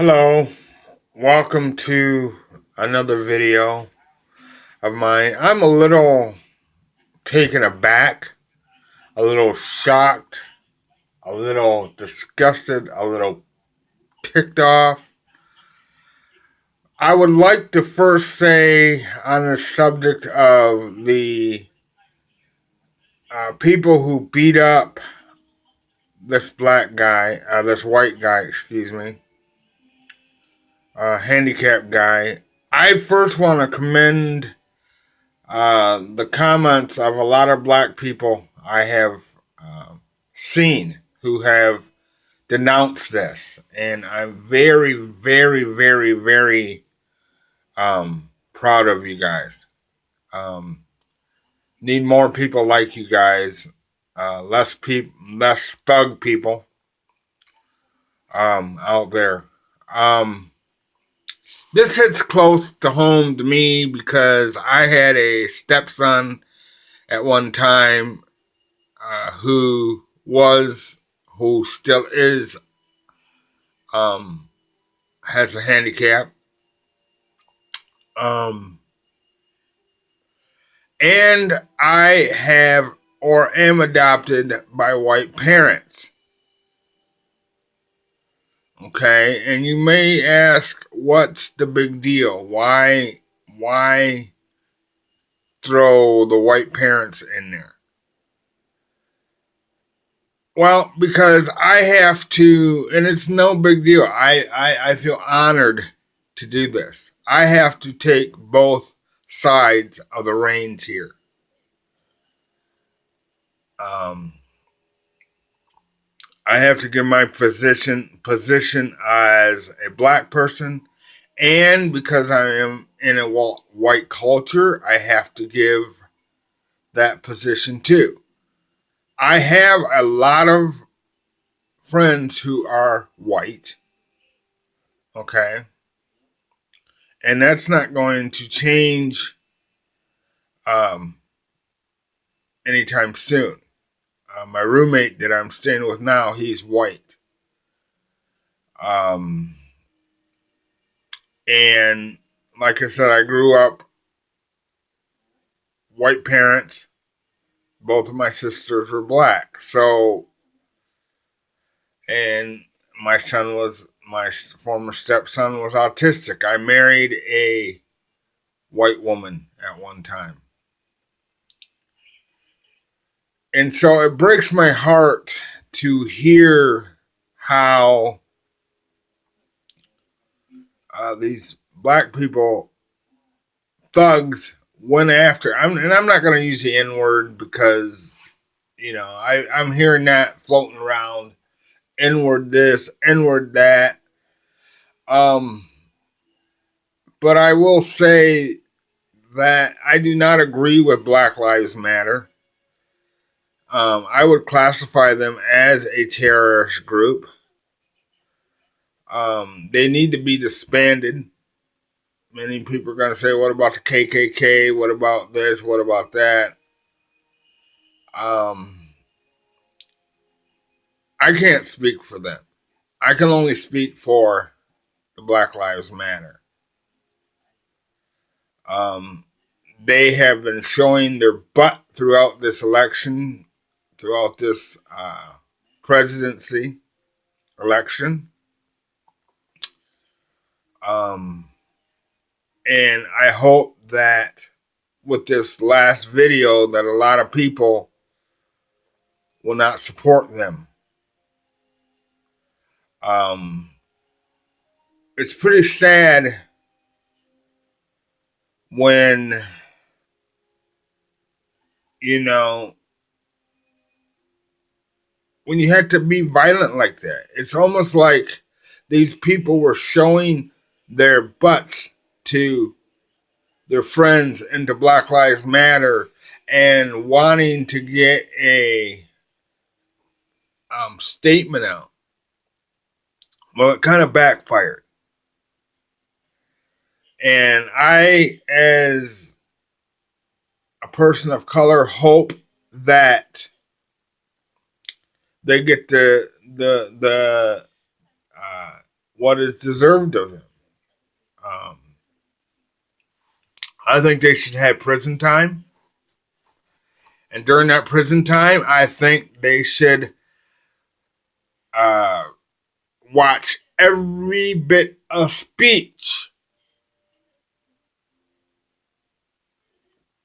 Hello, welcome to another video of mine. I'm a little taken aback, a little shocked, a little disgusted, a little ticked off. I would like to first say on the subject of the people who beat up this this white guy, handicapped guy. I first want to commend the comments of a lot of black people I have seen who have denounced this, and I'm very, very, very, very proud of you guys. Um, Need more people like you guys, less thug people out there. Um, this hits close to home to me because I had a stepson at one time who still is, um, has a handicap. Um, and I have or am adopted by white parents. Okay, and you may ask, what's the big deal? Why throw the white parents in there? Well, because I have to, and it's no big deal. I feel honored to do this. I have to take both sides of the reins here. Um, I have to give my position as a black person, and because I am in a white culture, I have to give that position too. I have a lot of friends who are white, okay, and that's not going to change um, anytime soon. My roommate that I'm staying with now, he's white. Um, and like I said, I grew up white parents. Both of my sisters were black. So, and my former stepson was autistic. I married a white woman at one time. And so it breaks my heart to hear how these black people, thugs, went after. And I'm not going to use the N word because, I'm hearing that floating around. N word this, N word that. Um, but I will say that I do not agree with Black Lives Matter. I would classify them as a terrorist group. They need to be disbanded. Many people are going to say, what about the KKK? What about this? What about that? I can't speak for them. I can only speak for the Black Lives Matter. They have been showing their butt throughout this election, throughout this presidency election. And I hope that with this last video that a lot of people will not support them. It's pretty sad when, when you had to be violent like that. It's almost like these people were showing their butts to their friends into Black Lives Matter and wanting to get a statement out. Well, it kind of backfired. And I, as a person of color, hope that they get the what is deserved of them. Um, I think they should have prison time. And during that prison time, I think they should uh, watch every bit of speech.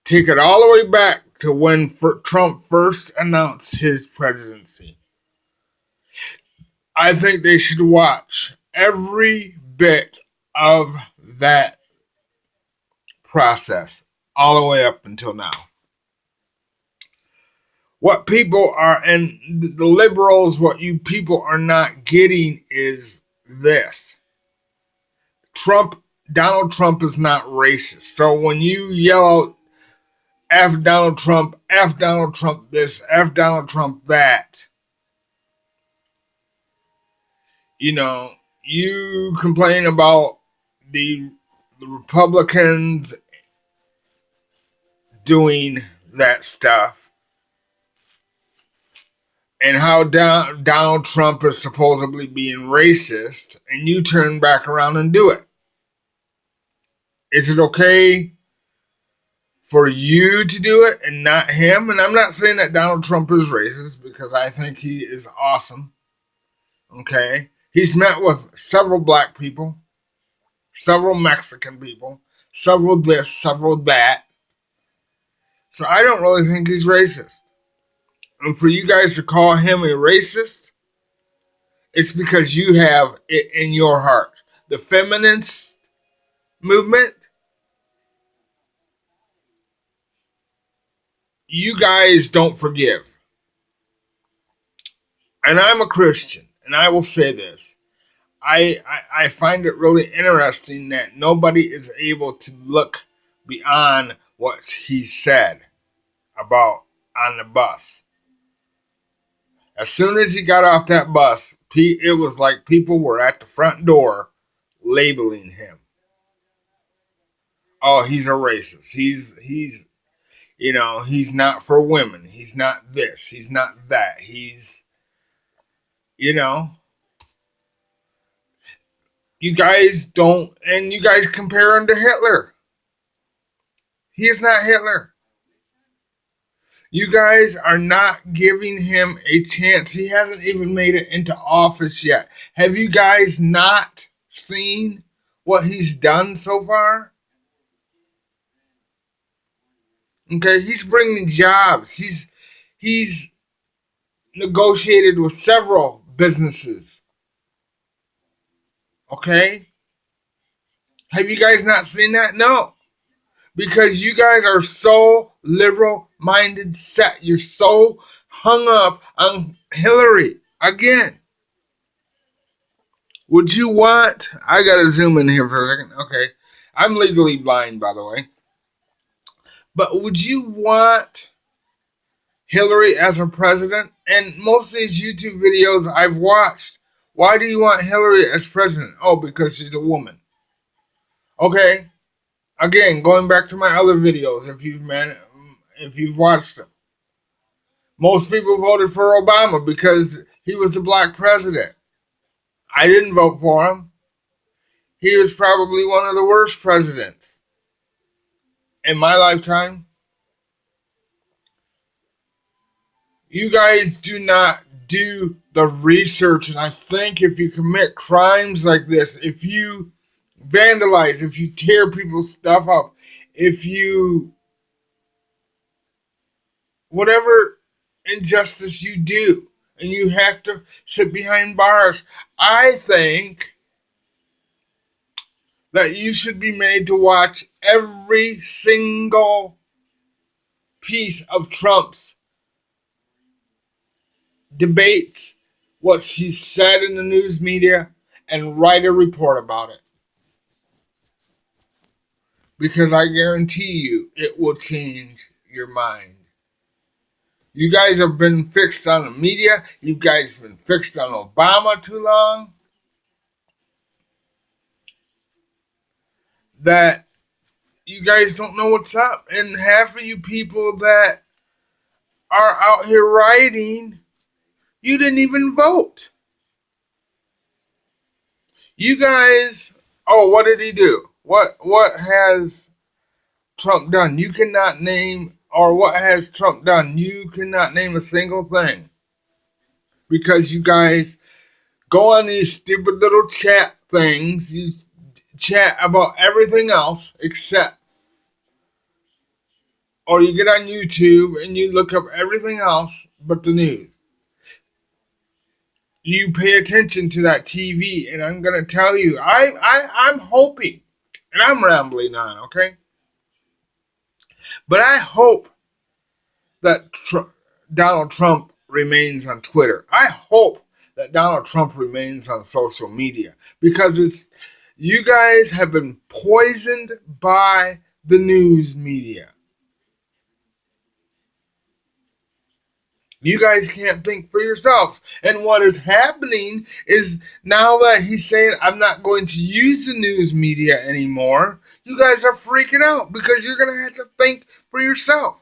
Take it all the way back to when Trump first announced his presidency. I think they should watch every bit of that process all the way up until now. What people are, and the liberals, what you people are not getting is this. Donald Trump is not racist. So when you yell out F Donald Trump, F Donald Trump this, F Donald Trump that, you complain about the Republicans doing that stuff and how Donald Trump is supposedly being racist, and you turn back around and do it. Is it okay for you to do it and not him? And I'm not saying that Donald Trump is racist, because I think he is awesome. Okay? He's met with several black people, several Mexican people, several this, several that. So I don't really think he's racist. And for you guys to call him a racist, it's because you have it in your heart. The feminist movement, you guys don't forgive. And I'm a Christian, and I will say this. I find it really interesting that nobody is able to look beyond what he said about on the bus. As soon as he got off that bus, it was like people were at the front door labeling him. Oh, he's a racist. He's not for women. He's not this. He's not that. You know, you guys don't, and you guys compare him to Hitler. He is not Hitler. You guys are not giving him a chance. He hasn't even made it into office yet. Have you guys not seen what he's done so far? Okay, he's bringing jobs. He's negotiated with several businesses. Okay? Have you guys not seen that? No. Because you guys are so liberal minded set. You're so hung up on Hillary again. Would you want, I gotta zoom in here for a second. Okay. I'm legally blind, by the way. But would you want Hillary as a president? And most of these YouTube videos I've watched, why do you want Hillary as president? Oh, because she's a woman. Okay. Again, going back to my other videos, if you've watched them, most people voted for Obama because he was the black president. I didn't vote for him. He was probably one of the worst presidents in my lifetime. You guys do not do the research, and I think if you commit crimes like this, if you vandalize, if you tear people's stuff up, if you whatever injustice you do, and you have to sit behind bars, I think that you should be made to watch every single piece of Trump's debates, what she said in the news media, and write a report about it. Because I guarantee you, it will change your mind. You guys have been fixed on the media. You guys have been fixed on Obama too long. That you guys don't know what's up. And half of you people that are out here rioting, you didn't even vote. You guys, oh, what did he do? What has Trump done? You cannot name, or what has Trump done? You cannot name a single thing because you guys go on these stupid little chat things. You chat about everything else except, or you get on YouTube and you look up everything else but the news. You pay attention to that TV, and I'm gonna tell you, I'm hoping, and I'm rambling on, okay? But I hope that Donald Trump remains on Twitter. I hope that Donald Trump remains on social media because you guys have been poisoned by the news media. You guys can't think for yourselves. And what is happening is now that he's saying, I'm not going to use the news media anymore, you guys are freaking out because you're going to have to think for yourself.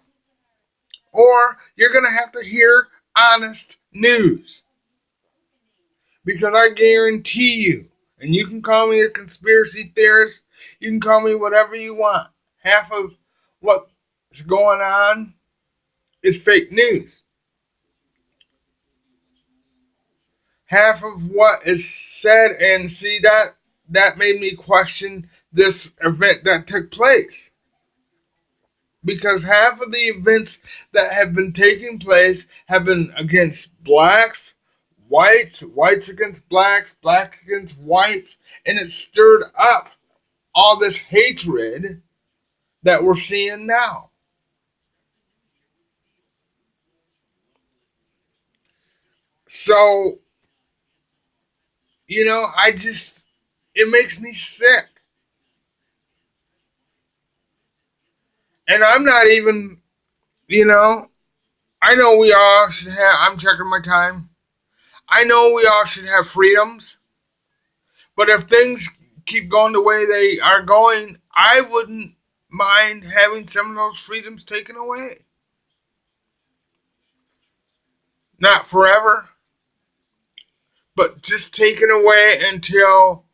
Or you're going to have to hear honest news. Because I guarantee you, and you can call me a conspiracy theorist, you can call me whatever you want. Half of what's going on is fake news. Half of what is said, and see, that made me question this event that took place. Because half of the events that have been taking place have been against blacks, whites against blacks, blacks against whites, and it stirred up all this hatred that we're seeing now. So, it makes me sick. And I'm not even, you know, I know we all should have, I'm checking my time. I know we all should have freedoms. But if things keep going the way they are going, I wouldn't mind having some of those freedoms taken away. Not forever, but just taken away until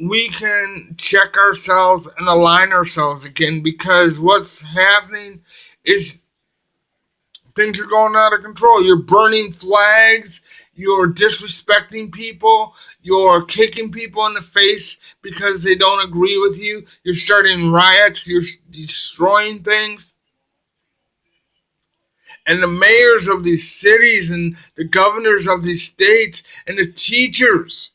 we can check ourselves and align ourselves again, because what's happening is things are going out of control. You're burning flags, you're disrespecting people, you're kicking people in the face because they don't agree with you, you're starting riots, you're destroying things. And the mayors of these cities and the governors of these states and the teachers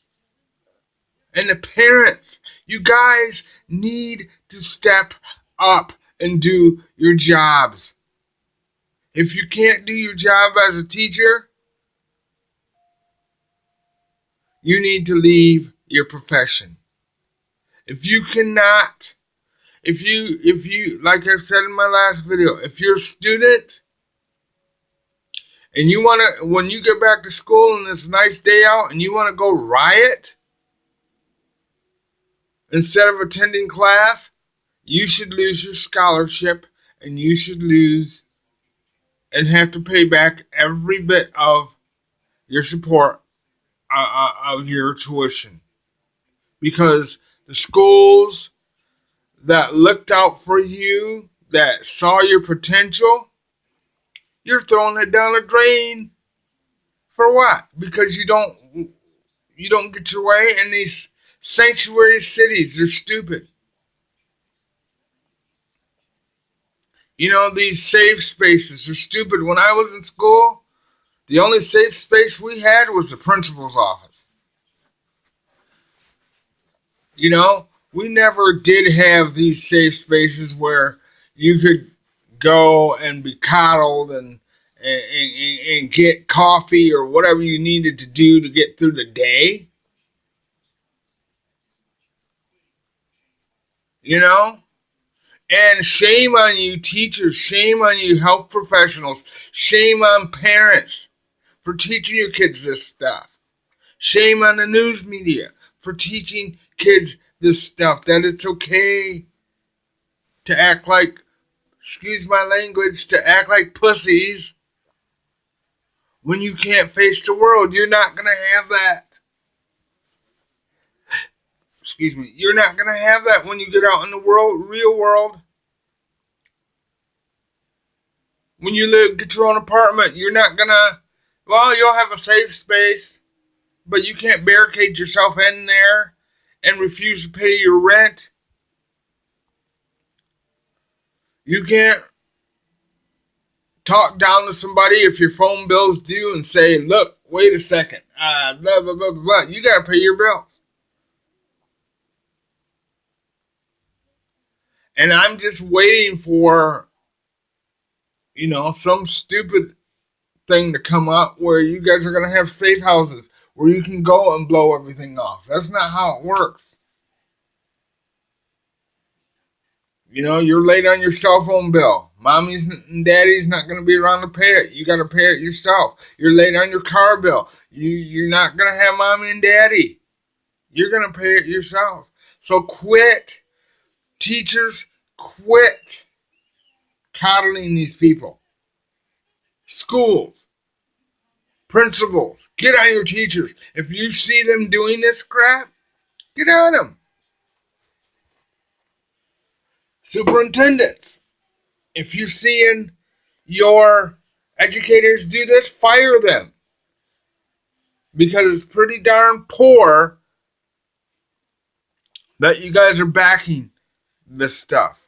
and the parents, you guys need to step up and do your jobs. If you can't do your job as a teacher, you need to leave your profession. If you cannot, if you, like I said in my last video, if you're a student and you want to, when you get back to school and it's a nice day out and you want to go riot instead of attending class, you should lose your scholarship and you should lose and have to pay back every bit of your support of your tuition. Because the schools that looked out for you, that saw your potential, you're throwing it down the drain. For what? Because you don't get your way, and these sanctuary cities, they're stupid. These safe spaces are stupid. When I was in school, the only safe space we had was the principal's office. We never did have these safe spaces where you could go and be coddled and get coffee or whatever you needed to do to get through the day. And shame on you teachers, shame on you health professionals, shame on parents for teaching your kids this stuff. Shame on the news media for teaching kids this stuff, that it's okay to act like, excuse my language, to act like pussies when you can't face the world. You're not going to have that. excuse me, you're not going to have that when you get out in the real world. When you get your own apartment, you're not going to, well, you'll have a safe space, but you can't barricade yourself in there and refuse to pay your rent. You can't talk down to somebody if your phone bill's due and say, look, wait a second, blah, blah, blah, blah, blah. You got to pay your bills. And I'm just waiting for, some stupid thing to come up where you guys are going to have safe houses where you can go and blow everything off. That's not how it works. You're late on your cell phone bill. Mommy's and daddy's not going to be around to pay it. You got to pay it yourself. You're late on your car bill. You're not going to have mommy and daddy. You're going to pay it yourself. So quit. Teachers, quit coddling these people. Schools, principals, get on your teachers. If you see them doing this crap, get on them. Superintendents, if you're seeing your educators do this, fire them. Because it's pretty darn poor that you guys are backing this stuff.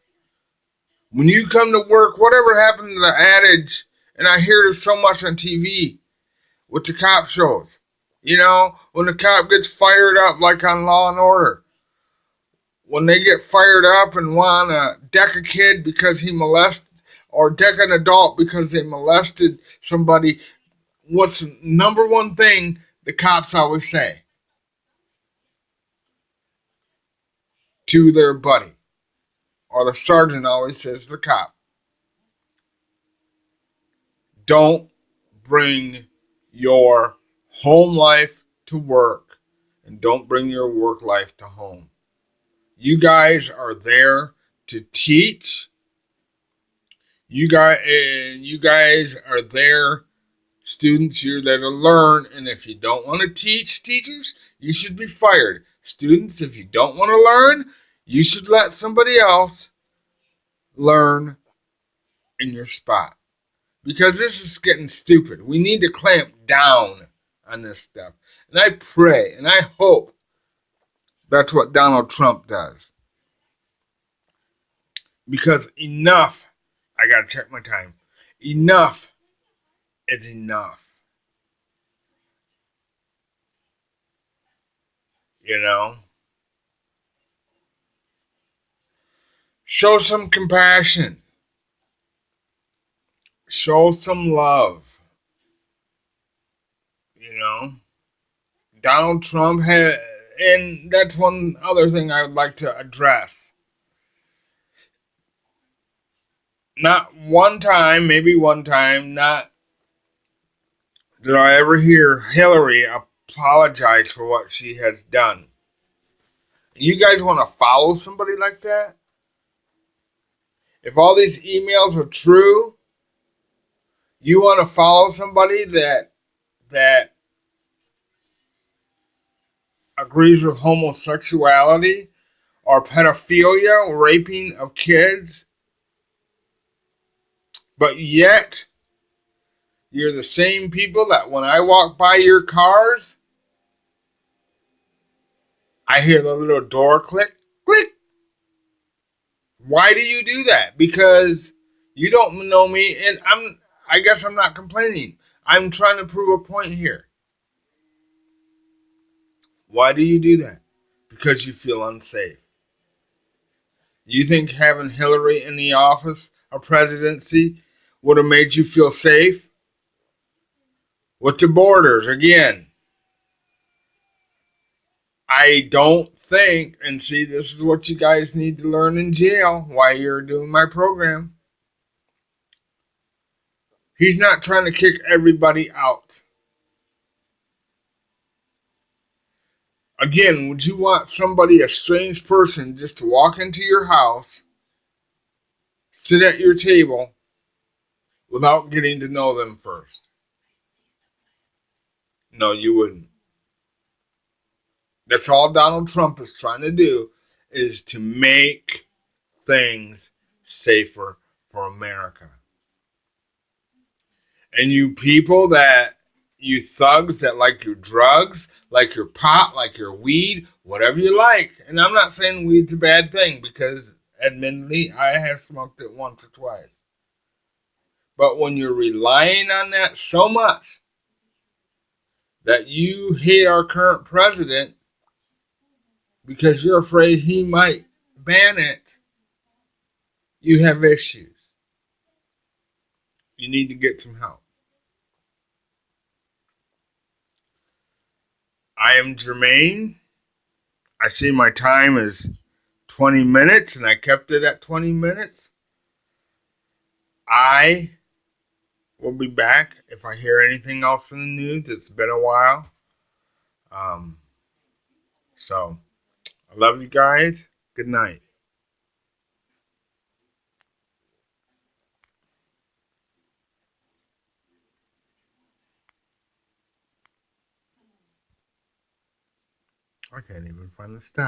When you come to work, whatever happened to the adage, and I hear it so much on TV with the cop shows, when the cop gets fired up like on Law and Order, when they get fired up and want to deck a kid because he molested, or deck an adult because they molested somebody, what's the number one thing the cops always say to their buddy? Or the sergeant always says to the cop, don't bring your home life to work and don't bring your work life to home. You guys are there to teach. You guys are there, students, you're there to learn. And if you don't want to teach, teachers, you should be fired. Students, if you don't want to learn, you should let somebody else learn in your spot. Because this is getting stupid. We need to clamp down on this stuff. And I pray and I hope that's what Donald Trump does. Because enough, I gotta check my time. Enough is enough. Show some compassion. Show some love. Donald Trump had, and that's one other thing I would like to address. Not one time, maybe one time, not did I ever hear Hillary apologize for what she has done. You guys want to follow somebody like that? If all these emails are true, you want to follow somebody that agrees with homosexuality or pedophilia or raping of kids, but yet you're the same people that when I walk by your cars, I hear the little door click, click. Why do you do that? Because you don't know me, and I guess I'm not complaining. I'm trying to prove a point here. Why do you do that? Because you feel unsafe. You think having Hillary in the office or presidency would have made you feel safe? With the borders, again, I don't think, and see, this is what you guys need to learn in jail while you're doing my program. He's not trying to kick everybody out. Again, would you want somebody, a strange person, just to walk into your house, sit at your table, without getting to know them first? No, you wouldn't. That's all Donald Trump is trying to do, is to make things safer for America. And you people you thugs that like your drugs, like your pot, like your weed, whatever you like. And I'm not saying weed's a bad thing because, admittedly, I have smoked it once or twice. But when you're relying on that so much that you hate our current president because you're afraid he might ban it, you have issues. You need to get some help. I am Jermaine. I see my time is 20 minutes and I kept it at 20 minutes. I will be back if I hear anything else in the news. It's been a while. Um, so, I love you guys. Good night. I can't even find the stat.